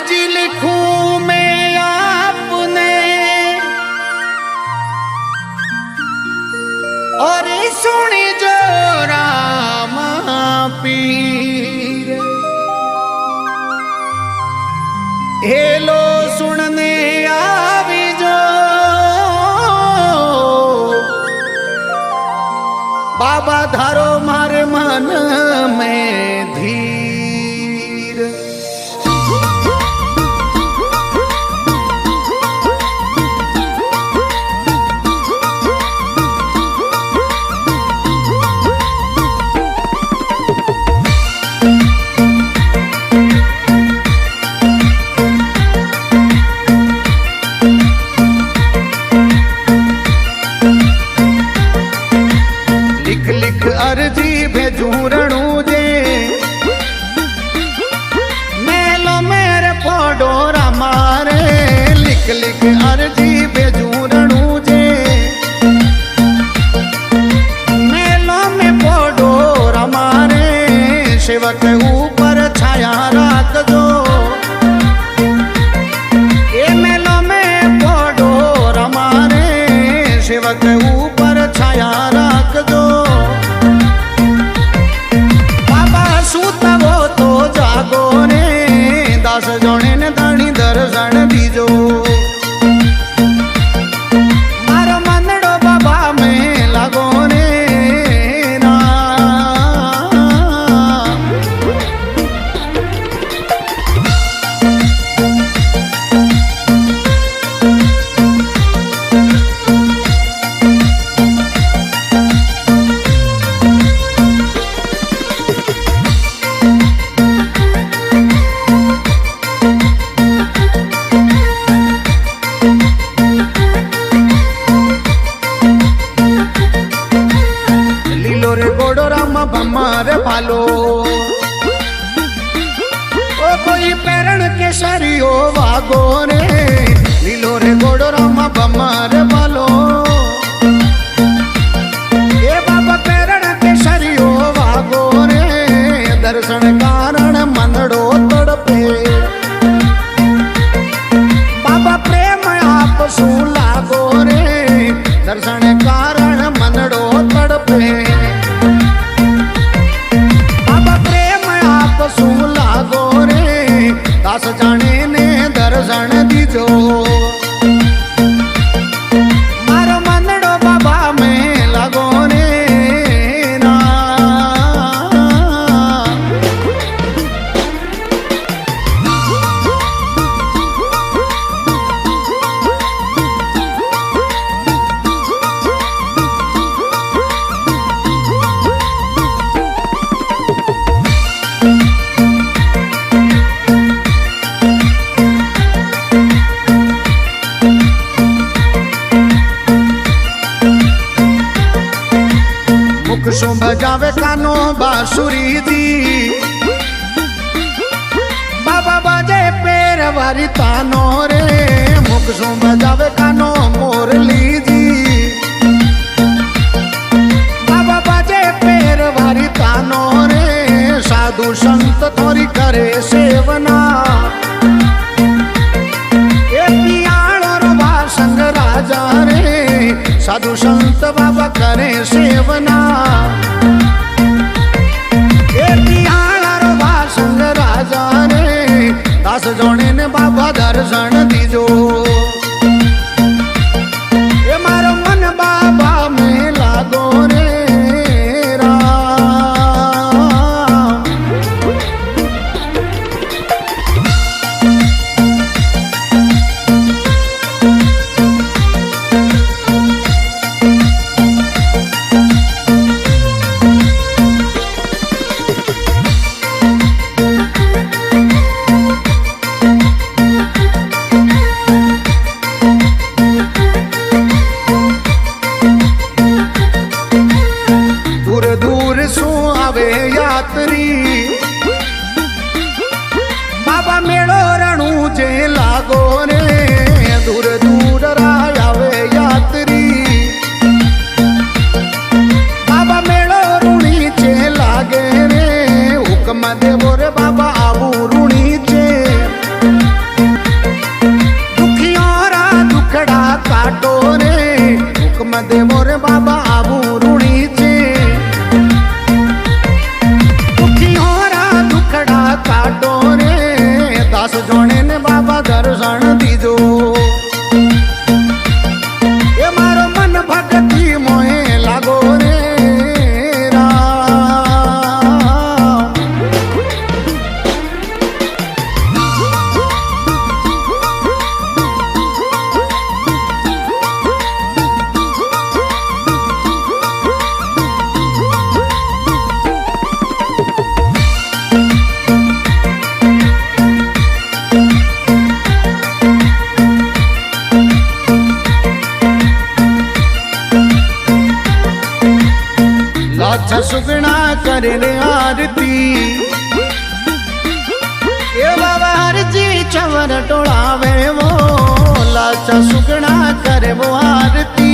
अर्जी लिखूं मैं आपने और सुनी जो राम पीर हेलो सुनने आवी जो बाबा धारो मारे मन में धीर अर्जी भेजू रणू जे मेलो मेरे पोडोरा मारे लिख लिख अर्जी भेजू रणू जे मेलो में पोडोरा मारे सेवक ऊपर छाया राख दो ये मेलो में पोडोरा मारे सेवक ऊपर छाया राख दो दास जोने ने दाणी दर्शन दीजो मारो मंदड़ो बाबा में लागो ने बमार भालो ओ कोई पैरण के सरियो वागो रे लीलो रे गोड़ो रामा बमार भालो ये बाबा पैरण के सरियो वागो रे दर्शन कारण मंदड़ो तड़पे बाबा प्रेम आप सू लागो रे दर्शन कारण मंदड़ो तड़पे सू लागो रे दास जाने ने दर्शन दीजो मारो मंदड़ो बाबा में लागो रे सो बजावे कानो बांसुरी जी बाबा बाजे पैर वारी तानो रे मुख सो बजावे कानो मोरली जी बाबा बाजे पैर वारी तानो रे साधु संत थोड़ी करे सेवना संग राजा रे साधु संत बाबा करे सेवना संग राजा रे दास जोने ने बाबा दर्शन दीजो ये मारो मन बाबा में लागो रे लाचा सुगना करे आरती ए बाबा हरजी चवर टोलावे वो लाचा सुगना करे वो आरती